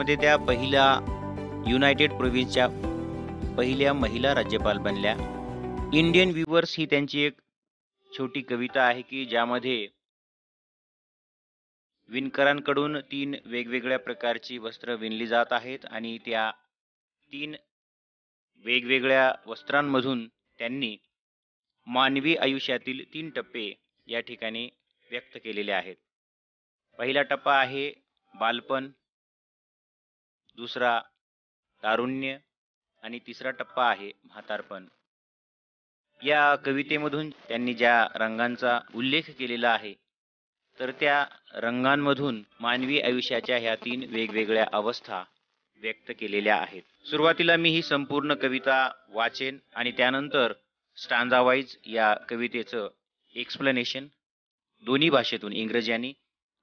त्यामध्ये त्या पहिल्या युनायटेड प्रोव्हिन्सच्या पहिल्या महिला राज्यपाल बनल्या. इंडियन व्ह्यूवर्स ही त्यांची एक छोटी कविता आहे की ज्यामध्ये विणकरांकडून 3 वेगवेगळ्या प्रकारची वस्त्र विणली जात आहेत आणि त्या 3 वेगवेगळ्या वस्त्रांमधून त्यांनी मानवी आयुष्यातील 3 टप्पे या ठिकाणी व्यक्त केलेले आहेत. पहिला टप्पा आहे बालपण, दुसरा तारुण्य आणि तिसरा टप्पा आहे म्हातारपण. या कवितेमधून त्यांनी ज्या रंगांचा उल्लेख केलेला आहे तर त्या रंगांमधून मानवी आयुष्याच्या ह्या 3 वेगवेगळ्या अवस्था व्यक्त केलेल्या आहेत. सुरुवातीला मी ही संपूर्ण कविता वाचेन आणि त्यानंतर स्टांजा वाईज या कवितेचं एक्सप्लेनेशन दोन्ही भाषेतून इंग्रजी आणि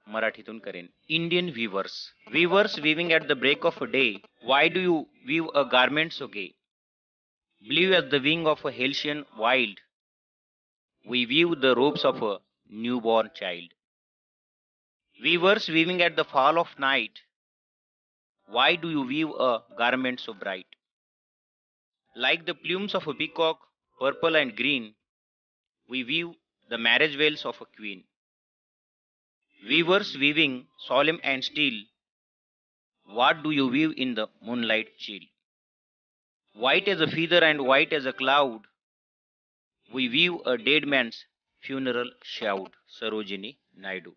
मराठीतून करेन. Indian weavers weaving at the break of a day, why do you weave a garment so gay? Blue as the wing of a Hessian wild, we weave the robes of a newborn child. Weavers weaving at the fall of night, why do you weave a garment so bright? Like the plumes of a peacock, purple and green, we weave the marriage veils of a queen. Weavers weaving solemn and still, what do you weave in the moonlight chill? White as a feather and white as a cloud, we weave a dead man's funeral shroud. Sarojini Naidu.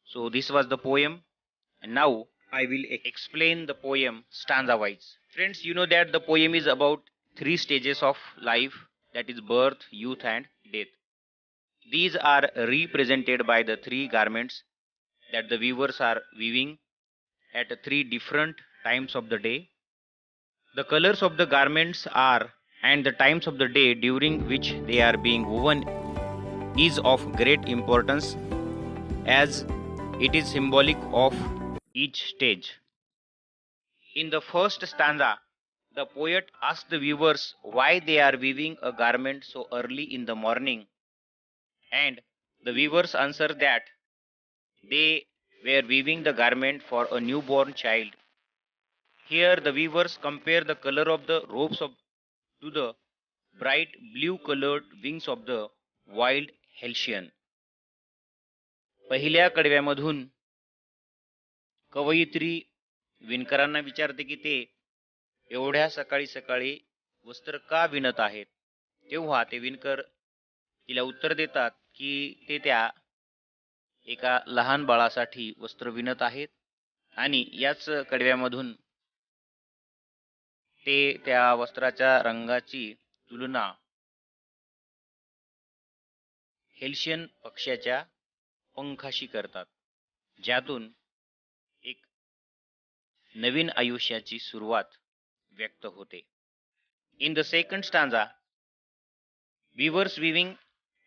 So this was the poem, and now I will explain the poem stanza wise. Friends, you know that the poem is about 3 stages of life, that is birth, youth and death. These are represented by the 3 garments that the weavers are weaving at 3 different times of the day. The colors of the garments are and the times of the day during which they are being woven is of great importance as it is symbolic of each stage. In the first stanza, the poet asks the weavers why they are weaving a garment so early in the morning, and the weavers answer that they were weaving the garment for a newborn child. Here the weavers compare the color of the robes to the bright blue colored wings of the wild Hessian. पहिल्या कडव्यामधून कवयित्री विणकरांना विचारते की ते एवढ्या सकाळी सकाळी वस्त्र का विणत आहेत. तेव्हा ते विणकर तिला उत्तर देतात की ते त्या एका लहान बाळासाठी वस्त्र विणत आहेत आणि याच कडव्यामधून ते त्या वस्त्राच्या रंगाची तुलना हेल्शियन पक्ष्याच्या पंखाशी करतात, ज्यातून एक नवीन आयुष्याची सुरुवात व्यक्त होते. In the second stanza, weavers weaving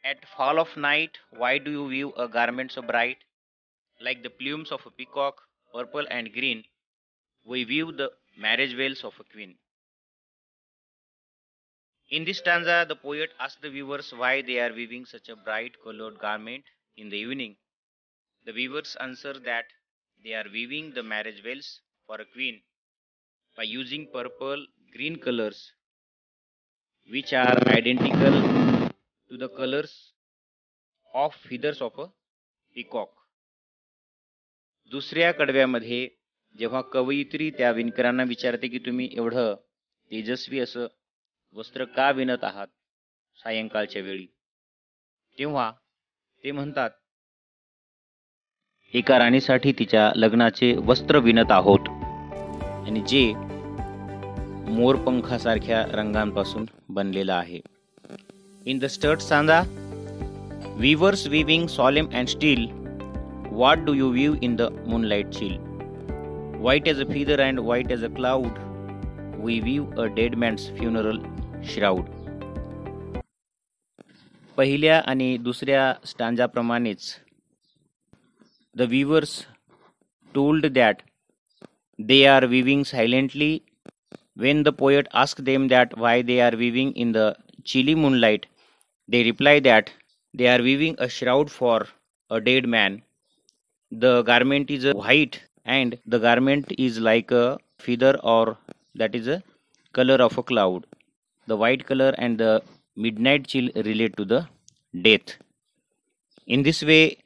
at fall of night, why do you weave a garment so bright? Like the plumes of a peacock, purple and green, we weave the marriage veils of a queen. In this stanza, the poet asks the weavers why they are weaving such a bright colored garment in the evening. The weavers answer that they are weaving the marriage veils for a queen by using purple, green colors, which are identical to the colors of feathers of a peacock. दुसऱ्या कडव्यामध्ये जेव्हा कवयित्री त्या विणकरांना विचारते की तुम्ही एवढं तेजस्वी असं वस्त्र का विणत आहात सायंकाळच्या वेळी, तेव्हा ते म्हणतात एका राणीसाठी तिच्या लग्नाचे वस्त्र विणत आहोत आणि जे मोरपंखासारख्या रंगांपासून बनलेला आहे. In the third stanza, weavers weaving solemn and still, what do you weave in the moonlight chill? White as a feather and white as a cloud, we weave a dead man's funeral shroud. पहिल्या आणि दुसऱ्या स्टांजाप्रमाणेच the weavers told that they are weaving silently. When the poet asked them that why they are weaving in the chilly moonlight, they reply that they are weaving a shroud for a dead man. The garment is white and the garment is like a feather, or that is a color of a cloud. The white color and the midnight chill relate to the death. In this way,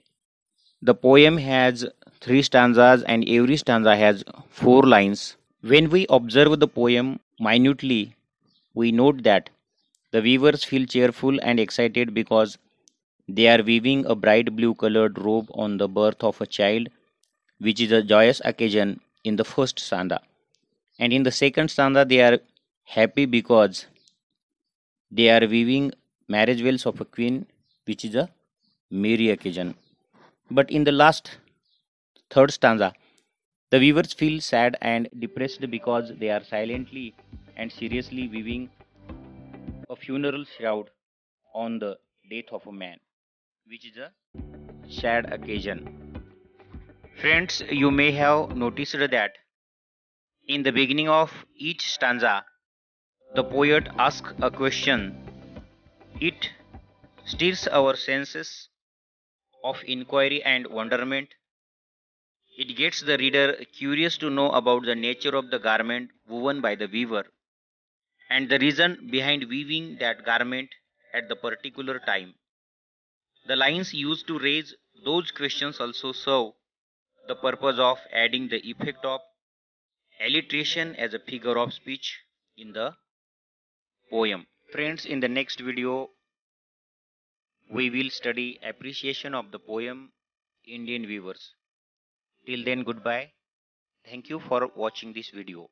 the poem has three stanzas and every stanza has four lines. When we observe the poem minutely, we note that the weavers feel cheerful and excited because they are weaving a bright blue colored robe on the birth of a child, which is a joyous occasion in the first stanza. And in the second stanza, they are happy because they are weaving marriage veils of a queen, which is a merry occasion. But in the last third stanza, the weavers feel sad and depressed because they are silently and seriously weaving a funeral shroud on the death of a man, which is a sad occasion. Friends, you may have noticed that in the beginning of each stanza, the poet asks a question. It stirs our senses of inquiry and wonderment. It gets the reader curious to know about the nature of the garment woven by the weaver and the reason behind weaving that garment at the particular time. The lines used to raise those questions also serve the purpose of adding the effect of alliteration as a figure of speech in the poem. Friends, in the next video, we will study appreciation of the poem Indian Weavers. Till then, goodbye. Thank you for watching this video.